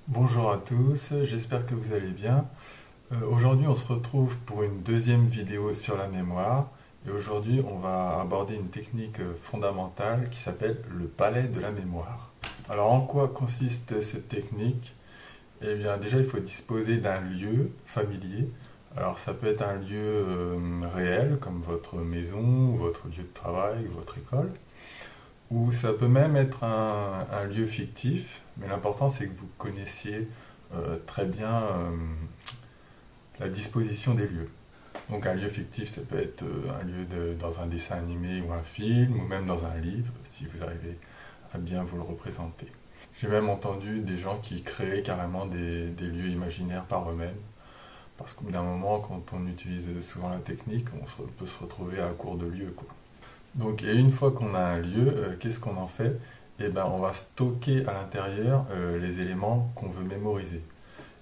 Bonjour à tous, j'espère que vous allez bien. Aujourd'hui on se retrouve pour une deuxième vidéo sur la mémoire et aujourd'hui on va aborder une technique fondamentale qui s'appelle le palais de la mémoire. Alors en quoi consiste cette technique? Eh bien déjà il faut disposer d'un lieu familier. Alors ça peut être un lieu réel comme votre maison, votre lieu de travail, votre école. Ou ça peut même être un lieu fictif, mais l'important c'est que vous connaissiez très bien la disposition des lieux. Donc un lieu fictif, ça peut être un lieu dans un dessin animé ou un film, ou même dans un livre, si vous arrivez à bien vous le représenter. J'ai même entendu des gens qui créaient carrément des lieux imaginaires par eux-mêmes, parce qu'au bout d'un moment, quand on utilise souvent la technique, peut se retrouver à court de lieux, quoi. Donc, et une fois qu'on a un lieu, qu'est-ce qu'on en fait? Eh ben, on va stocker à l'intérieur les éléments qu'on veut mémoriser.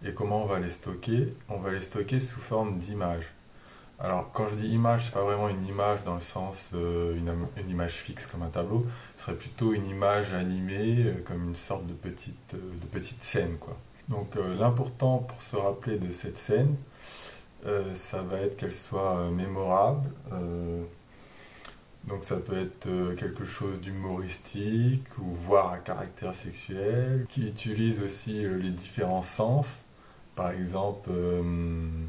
Et comment on va les stocker? On va les stocker sous forme d'images. Alors, quand je dis image, c'est pas vraiment une image dans le sens une image fixe comme un tableau. Ce serait plutôt une image animée, comme une sorte de petite scène, quoi. Donc, l'important pour se rappeler de cette scène, ça va être qu'elle soit mémorable. Donc ça peut être quelque chose d'humoristique ou voire à caractère sexuel, qui utilise aussi les différents sens. Par exemple, vous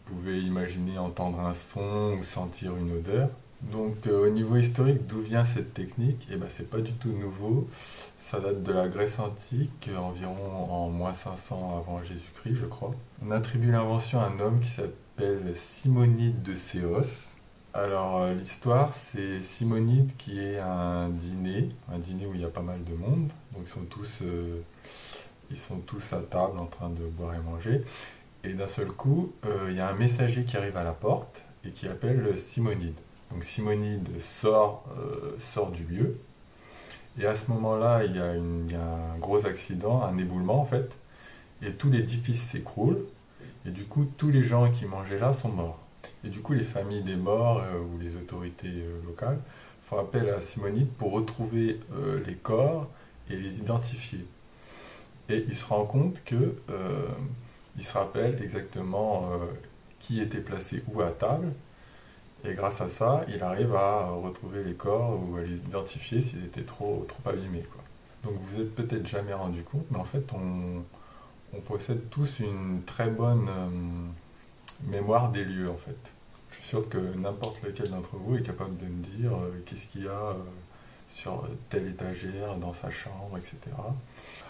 pouvez imaginer entendre un son ou sentir une odeur. Donc au niveau historique, d'où vient cette technique? Eh ben, c'est pas du tout nouveau. Ça date de la Grèce antique, environ en -500 avant Jésus-Christ, je crois. On attribue l'invention à un homme qui s'appelle Simonide de Séos. Alors, l'histoire, c'est Simonide qui est à un dîner où il y a pas mal de monde. Donc, ils sont tous à table en train de boire et manger. Et d'un seul coup, il y a un messager qui arrive à la porte et qui appelle Simonide. Donc, Simonide sort du lieu. Et à ce moment-là, il y a un gros accident, un éboulement en fait. Et tout l'édifice s'écroule. Et du coup, tous les gens qui mangeaient là sont morts. Et du coup, les familles des morts ou les autorités locales font appel à Simonide pour retrouver les corps et les identifier. Et il se rend compte que il se rappelle exactement qui était placé où à table. Et grâce à ça, il arrive à retrouver les corps ou à les identifier s'ils étaient trop abîmés, quoi. Donc vous vous êtes peut-être jamais rendu compte, mais en fait, on possède tous une très bonne mémoire des lieux, en fait. Je suis sûr que n'importe lequel d'entre vous est capable de me dire qu'est-ce qu'il y a sur telle étagère, dans sa chambre, etc.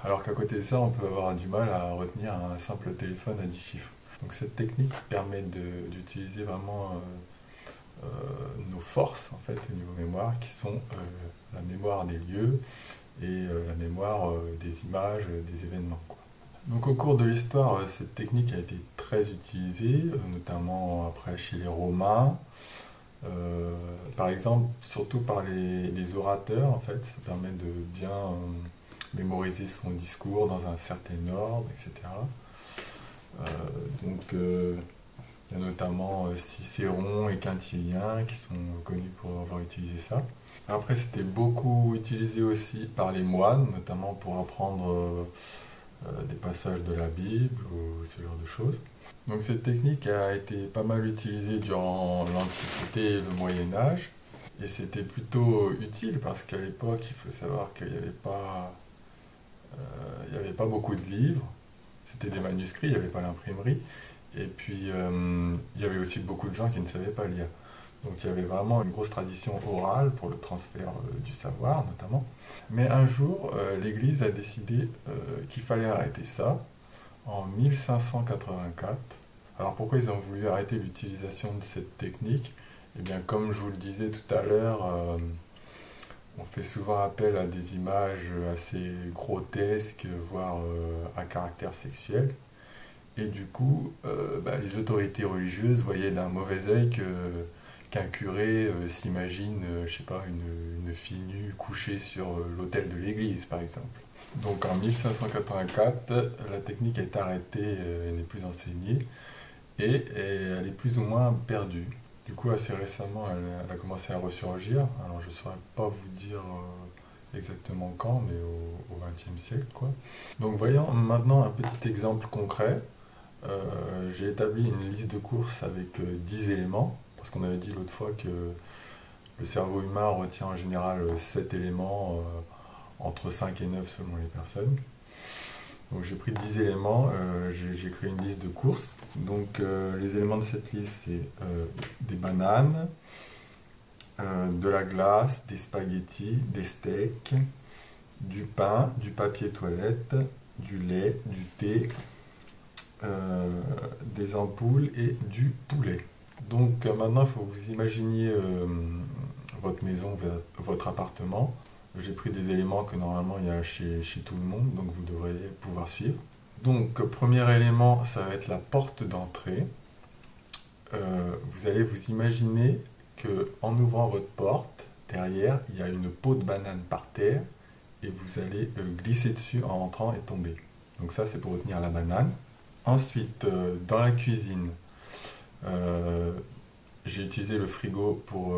Alors qu'à côté de ça, on peut avoir du mal à retenir un simple téléphone à 10 chiffres. Donc cette technique permet d'utiliser vraiment nos forces en fait au niveau mémoire, qui sont la mémoire des lieux et la mémoire des images, des événements, quoi. Donc au cours de l'histoire, cette technique a été très utilisée, notamment après chez les Romains. Par exemple, surtout par les orateurs, en fait, ça permet de bien mémoriser son discours dans un certain ordre, etc. Euh, donc, il y a notamment Cicéron et Quintilien qui sont connus pour avoir utilisé ça. Après, c'était beaucoup utilisé aussi par les moines, notamment pour apprendre des passages de la Bible ou ce genre de choses. Donc cette technique a été pas mal utilisée durant l'Antiquité et le Moyen Âge. Et c'était plutôt utile parce qu'à l'époque, il faut savoir qu'il n'y avait il y avait pas beaucoup de livres. C'était des manuscrits, il n'y avait pas l'imprimerie. Et puis, il y avait aussi beaucoup de gens qui ne savaient pas lire. Donc il y avait vraiment une grosse tradition orale pour le transfert du savoir, notamment. Mais un jour, l'Église a décidé qu'il fallait arrêter ça, en 1584. Alors pourquoi ils ont voulu arrêter l'utilisation de cette technique? Eh bien, comme je vous le disais tout à l'heure, on fait souvent appel à des images assez grotesques, voire à caractère sexuel. Et du coup, les autorités religieuses voyaient d'un mauvais œil qu'un curé s'imagine, je sais pas, une fille nue couchée sur l'autel de l'église, par exemple. Donc en 1584, la technique est arrêtée, elle n'est plus enseignée, et elle est plus ou moins perdue. Du coup, assez récemment, elle a commencé à ressurgir. Alors je ne saurais pas vous dire exactement quand, mais au XXe siècle, quoi. Donc voyons maintenant un petit exemple concret. J'ai établi une liste de courses avec 10 éléments, parce qu'on avait dit l'autre fois que le cerveau humain retient en général 7 éléments, entre 5 et 9 selon les personnes. Donc j'ai pris 10 éléments, j'ai créé une liste de courses. Donc les éléments de cette liste, c'est des bananes, de la glace, des spaghettis, des steaks, du pain, du papier toilette, du lait, du thé, des ampoules et du poulet. Donc maintenant, il faut que vous imaginiez votre maison, votre appartement. J'ai pris des éléments que normalement il y a chez tout le monde, donc vous devriez pouvoir suivre. Donc premier élément, ça va être la porte d'entrée. Vous allez vous imaginer que en ouvrant votre porte, derrière, il y a une peau de banane par terre et vous allez glisser dessus en entrant et tomber. Donc ça, c'est pour retenir la banane. Ensuite, dans la cuisine, j'ai utilisé le frigo pour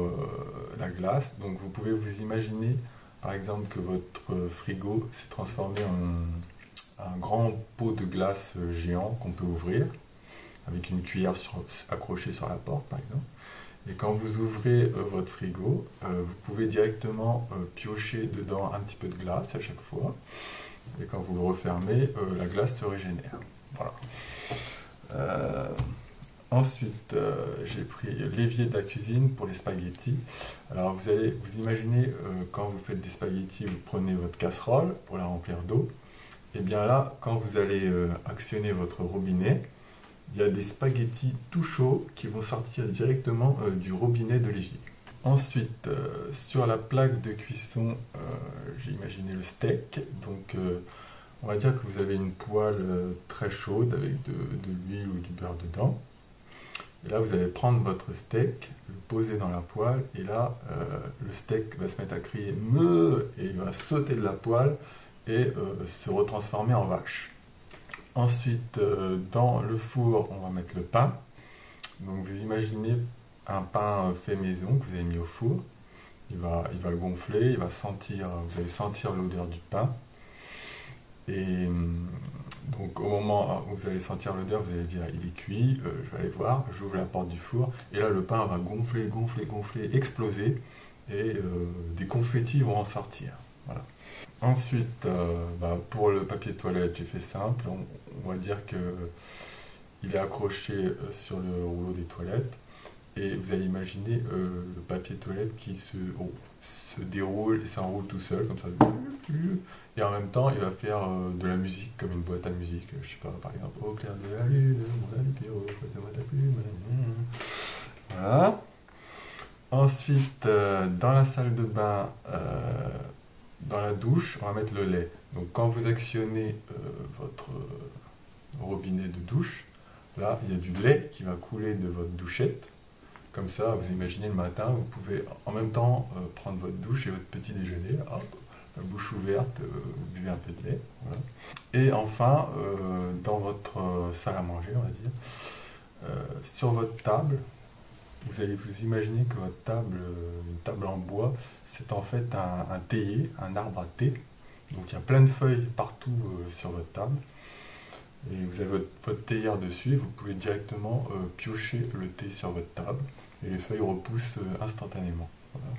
la glace. Donc vous pouvez vous imaginer, par exemple, que votre frigo s'est transformé en un grand pot de glace géant qu'on peut ouvrir, avec une cuillère accrochée sur la porte, par exemple. Et quand vous ouvrez votre frigo, vous pouvez directement piocher dedans un petit peu de glace à chaque fois. Et quand vous le refermez, la glace se régénère. Voilà. Ensuite, j'ai pris l'évier de la cuisine pour les spaghettis. Alors vous allez vous imaginer, quand vous faites des spaghettis, vous prenez votre casserole pour la remplir d'eau. Et bien là, quand vous allez actionner votre robinet, il y a des spaghettis tout chauds qui vont sortir directement du robinet de l'évier. Ensuite, sur la plaque de cuisson, j'ai imaginé le steak. Donc, on va dire que vous avez une poêle très chaude avec de l'huile ou du beurre dedans. Et là, vous allez prendre votre steak, le poser dans la poêle, et là, le steak va se mettre à crier « Meuh !» et il va sauter de la poêle et se retransformer en vache. Ensuite, dans le four, on va mettre le pain. Donc vous imaginez un pain fait maison que vous avez mis au four. Il va gonfler, vous allez sentir l'odeur du pain. Et donc au moment où vous allez sentir l'odeur, vous allez dire il est cuit, je vais aller voir, j'ouvre la porte du four. Et là le pain va gonfler, gonfler, gonfler, exploser. Et des confettis vont en sortir. Voilà. Ensuite, pour le papier de toilette, j'ai fait simple. On va dire qu'il est accroché sur le rouleau des toilettes. Et vous allez imaginer le papier de toilette qui se déroule et s'enroule tout seul, comme ça. Et en même temps, il va faire de la musique, comme une boîte à musique. Je sais pas, par exemple, au clair de la lune, mon ami Pierrot, faites-moi ta plume. Voilà. Ensuite, dans la salle de bain, dans la douche, on va mettre le lait. Donc quand vous actionnez votre robinet de douche, là, il y a du lait qui va couler de votre douchette. Comme ça, vous imaginez le matin, vous pouvez en même temps prendre votre douche et votre petit déjeuner. Hop, la bouche ouverte, vous buvez un peu de lait. Voilà. Et enfin, dans votre salle à manger, on va dire, sur votre table, vous allez vous imaginer que votre table, une table en bois, c'est en fait un théier, un arbre à thé. Donc il y a plein de feuilles partout sur votre table. Et vous avez votre théière dessus, et vous pouvez directement piocher le thé sur votre table. Et les feuilles repoussent instantanément. Voilà.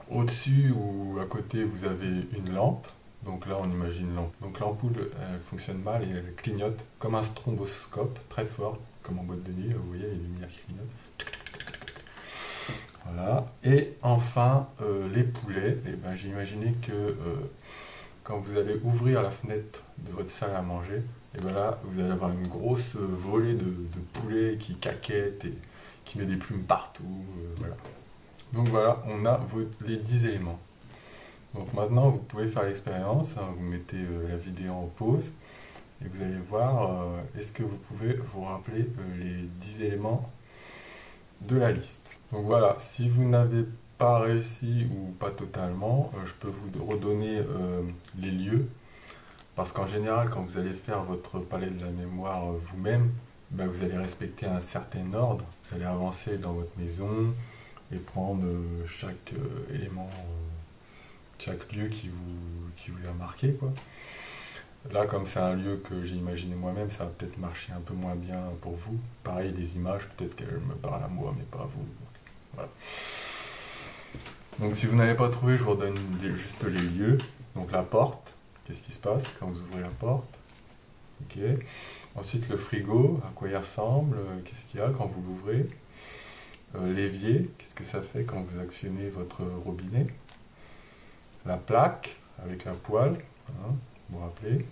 Au-dessus ou à côté, vous avez une lampe. Donc là, on imagine une lampe. Donc l'ampoule, elle fonctionne mal et elle clignote comme un stromboscope, très fort, comme en boîte de nuit. Vous voyez, les lumières qui clignotent. Voilà. Et enfin, les poulets. Et ben, j'ai imaginé que quand vous allez ouvrir la fenêtre de votre salle à manger, et ben là, vous allez avoir une grosse volée de poulets qui caquettent et qui met des plumes partout. Voilà. Donc voilà, on a les 10 éléments. Donc maintenant, vous pouvez faire l'expérience. Vous mettez la vidéo en pause et vous allez voir, est-ce que vous pouvez vous rappeler les 10 éléments de la liste. Donc voilà, si vous n'avez pas réussi ou pas totalement, je peux vous redonner les lieux. Parce qu'en général, quand vous allez faire votre palais de la mémoire vous-même, ben, vous allez respecter un certain ordre. Vous allez avancer dans votre maison et prendre chaque élément chaque lieu qui vous a marqué, quoi. Là, comme c'est un lieu que j'ai imaginé moi-même, ça va peut-être marcher un peu moins bien pour vous. Pareil, les images, peut-être qu'elles me parlent à moi, mais pas à vous. Voilà. Donc si vous n'avez pas trouvé, je vous redonne juste les lieux. Donc la porte, qu'est-ce qui se passe quand vous ouvrez la porte? Ok. Ensuite le frigo, à quoi il ressemble, qu'est-ce qu'il y a quand vous l'ouvrez? L'évier, qu'est-ce que ça fait quand vous actionnez votre robinet? La plaque, avec la poêle, hein, vous vous rappelez?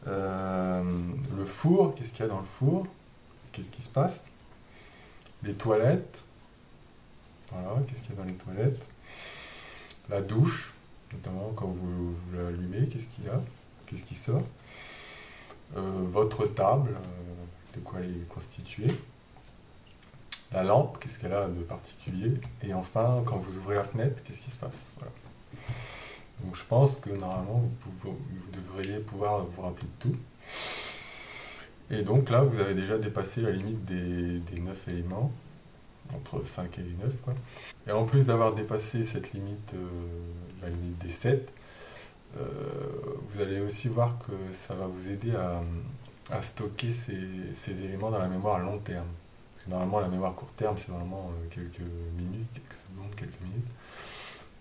Le four, qu'est-ce qu'il y a dans le four? Qu'est-ce qui se passe? Les toilettes, voilà, qu'est-ce qu'il y a dans les toilettes? La douche, notamment quand vous l'allumez, qu'est-ce qu'il y a? Qu'est-ce qui sort? Votre table, de quoi elle est constituée? La lampe, qu'est-ce qu'elle a de particulier? Et enfin, quand vous ouvrez la fenêtre, qu'est-ce qui se passe? Voilà. Donc je pense que normalement, vous devriez pouvoir vous rappeler de tout. Et donc là, vous avez déjà dépassé la limite des 9 éléments, entre 5 et 9, quoi. Et en plus d'avoir dépassé cette limite, la limite des 7, vous allez aussi voir que ça va vous aider à stocker ces éléments dans la mémoire à long terme. Parce que normalement, la mémoire court terme, c'est vraiment quelques minutes, quelques secondes, quelques minutes.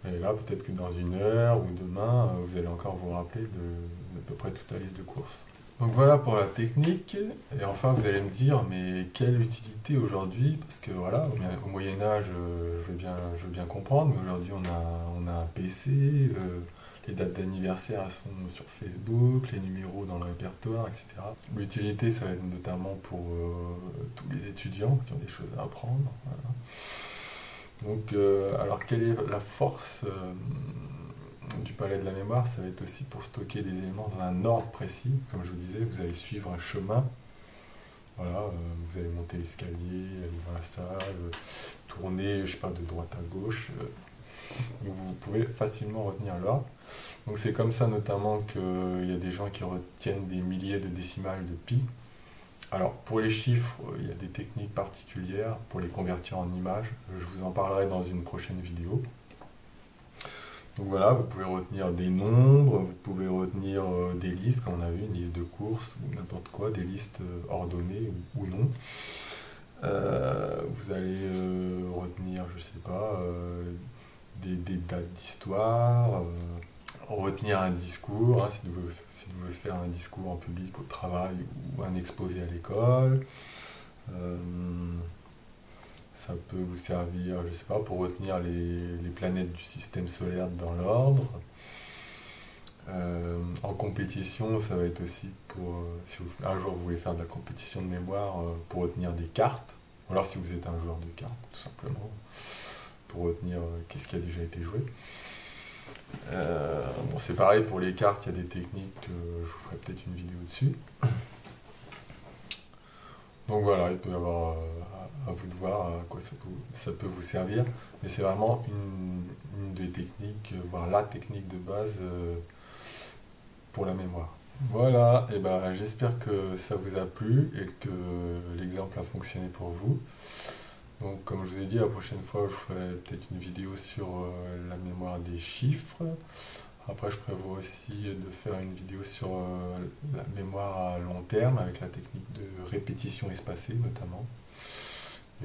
Et là, peut-être que dans une heure ou demain, vous allez encore vous rappeler de peu près toute la liste de courses. Donc voilà pour la technique. Et enfin, vous allez me dire, mais quelle utilité aujourd'hui? Parce que voilà, au Moyen-Âge, je veux bien comprendre, mais aujourd'hui, on a un PC, les dates d'anniversaire sont sur Facebook, les numéros dans le répertoire, etc. L'utilité, ça va être notamment pour tous les étudiants qui ont des choses à apprendre. Voilà. Donc, alors quelle est la force du palais de la mémoire? Ça va être aussi pour stocker des éléments dans un ordre précis. Comme je vous disais, vous allez suivre un chemin. Voilà, vous allez monter l'escalier, aller dans la salle, tourner, je sais pas, de droite à gauche. Donc vous pouvez facilement retenir l'ordre. Donc c'est comme ça notamment qu'il y a des gens qui retiennent des milliers de décimales de pi. Alors pour les chiffres, il y a des techniques particulières pour les convertir en images. Je vous en parlerai dans une prochaine vidéo. Donc voilà, vous pouvez retenir des nombres, vous pouvez retenir des listes, comme on a vu, une liste de courses ou n'importe quoi, des listes ordonnées ou non. Vous allez retenir, je sais pas, des dates d'histoire, retenir un discours, hein, si vous voulez faire un discours en public au travail ou un exposé à l'école. Ça peut vous servir, je sais pas, pour retenir les planètes du système solaire dans l'ordre. En compétition, ça va être aussi pour, si un jour vous voulez faire de la compétition de mémoire, pour retenir des cartes. Ou alors si vous êtes un joueur de cartes, tout simplement, pour retenir qu'est-ce qui a déjà été joué. Bon, c'est pareil pour les cartes, il y a des techniques, je vous ferai peut-être une vidéo dessus. Donc voilà, il peut y avoir à vous de voir à quoi ça peut vous servir, mais c'est vraiment une des techniques, voire la technique de base pour la mémoire. Voilà, et ben j'espère que ça vous a plu et que l'exemple a fonctionné pour vous. Donc comme je vous ai dit, la prochaine fois je ferai peut-être une vidéo sur la mémoire des chiffres. Après je prévois aussi de faire une vidéo sur la mémoire à long terme avec la technique de répétition espacée notamment.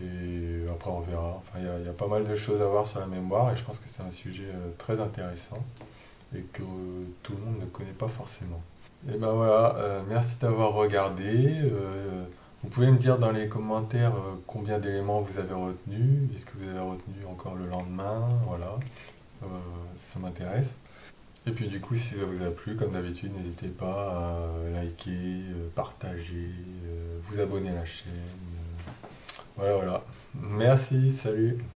Et après on verra. Enfin, il y a pas mal de choses à voir sur la mémoire et je pense que c'est un sujet très intéressant et que tout le monde ne connaît pas forcément. Et ben voilà, merci d'avoir regardé. Vous pouvez me dire dans les commentaires combien d'éléments vous avez retenu. Est-ce que vous avez retenu encore le lendemain? Voilà, ça m'intéresse. Et puis du coup, si ça vous a plu, comme d'habitude, n'hésitez pas à liker, partager, vous abonner à la chaîne. Voilà, voilà. Merci, salut!